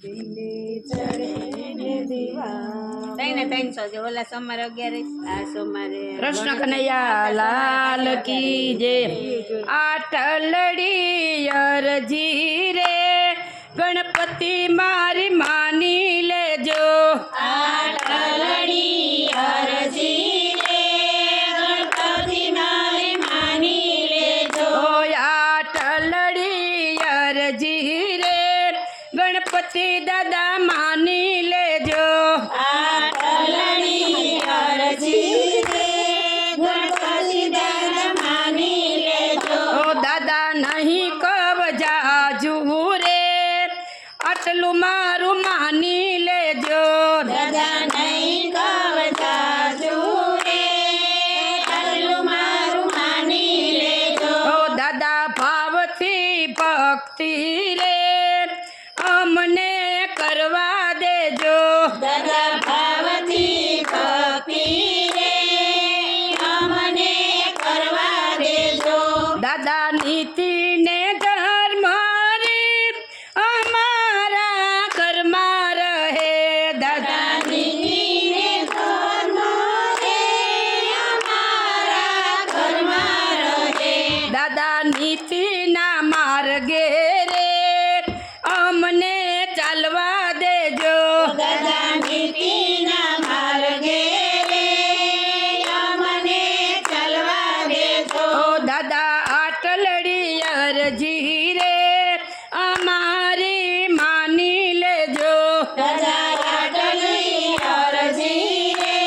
દિલે ચડે ને દીવા તઈને 300 છે ઓલા સોમવારે 11 આ સોમવારે કૃષ્ણ કનૈયા લાલ કી જય આટલડી અરજી રે ગણપતિ મારી માની લેજો આટલડી અરજી રે ગણપતિ મારી માની લેજો આટલડી અરજી રે ગણપતિ દાદા માની લેજો આટલડી અરજી રે ગણપતિ દાદા માની લેજો દાદા નહીં કવજાજુ રે આટલું મારું માની લેજો દાદા નહીં કવજાજુ રે આટલું મારું માની લેજો દાદા ભાવથી ભક્તિ રે અમને કરવા દેજો દાદા ભાવથી ભક્તિ રે અમને કરવા દેજો દાદા નીતિ ને ધર્મ રે અમારા ઘરમાં રહે દાદા નીતિને ધર્મ રે અમારા ઘરમાં રહે દાદા નીતિના માર્ગે રે અમને ચાલવા દેજો દાદા નીતિના માર્ગે રે અમને ચાલવા દેજો દાદા આટલડી અરજી રે અમારી માની લેજો દાદા આટલી અરજી રે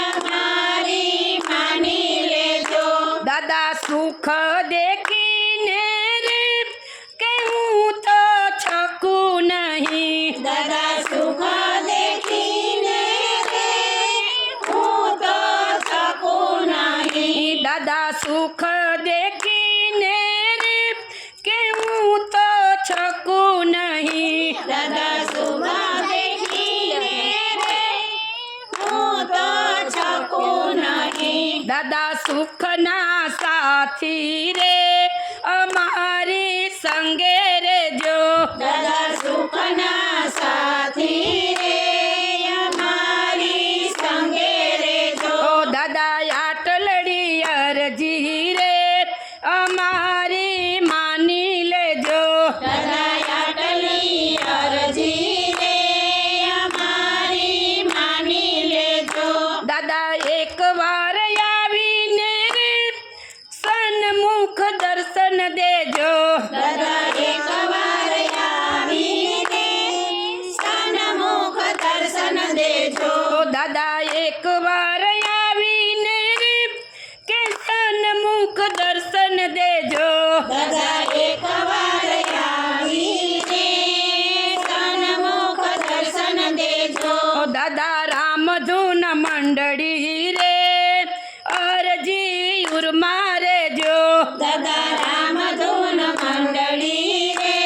અમારી માની લેજો દાદા સુખ દેખીને રે કે હું તો છકું નહીં દાદા સુખ દેખીને રે હું તો શકું નહીં દાદા સુખ દેખીને રે કે હું તો છકું નહીં દાદા સુખ દેખીને રે હું તો શકું નહીં દાદા સુખના સાથી રે અમારી સંગે રેજો દાદા સુખના સાથી રે અમારી સંગે રેજો દાદા આટલડી અરજી રે અમારી માની લેજો દાદા આટલી અરજી રે અમારી માની લેજો દાદા એકવાર આવીને રે સન્મુખ દર્શન દેજો દાદા એકવાર આવીને સન્મુખ દર્શન દેજો દાદા એકવાર આવીને રે કે સન્મુખ દર્શન દેજો દાદા એકવાર આવીને સન્મુખ દર્શન દેજો દાદા રામધૂન મંડળી રે અરજી ઉર્મા રેજો દાદા રામધૂન મંડળી રે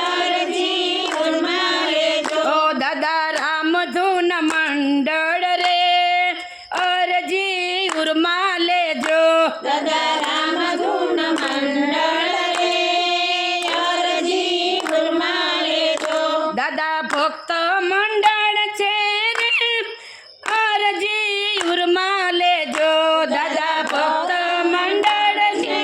અરજી ઉર્મા લેજો દાદા રામધૂન મંડળ રે અરજી ઉર્મા લેજો દાદા રામધૂન મંડળ રે અરજી ઉર્મા લેજો દાદા ભક્ત મંડળ છે રે અરજી ઉર્મા લેજો દાદા ભક્ત મંડળ છે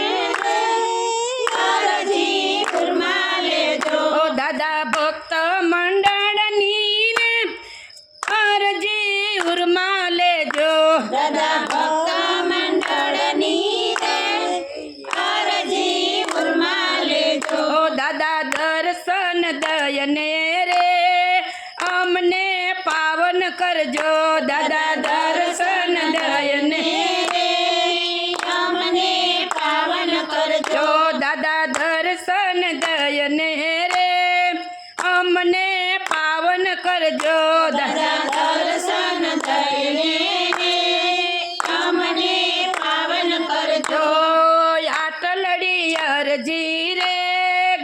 અરજી ઉર્મા લેજો દાદા ભક્ત મંડળની રે અરજી ઉર્મા લેજો દાદા ભક્ત મંડળની રે અરજી ઉર્મા લેજો દાદા દર્શન દયને રે અમને પાવન કરજો દાદા દર્શન દયને રે અમને પાવન કરજો દાદા દર્શન દયને રે અમને પાવન કરજો દાદા દર્શન દઈને રે અમને પાવન કરજો આટલડી અરજી રે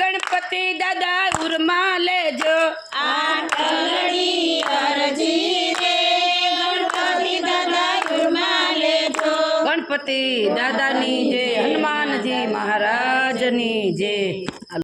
ગણપતિ દાદા ઉર્મા લેજો આટલડી અરજી રે ગણપતિ દાદા ઉર્મા લેજો ગણપતિ દાદાની જય હનુમાનજી મહારાજની જય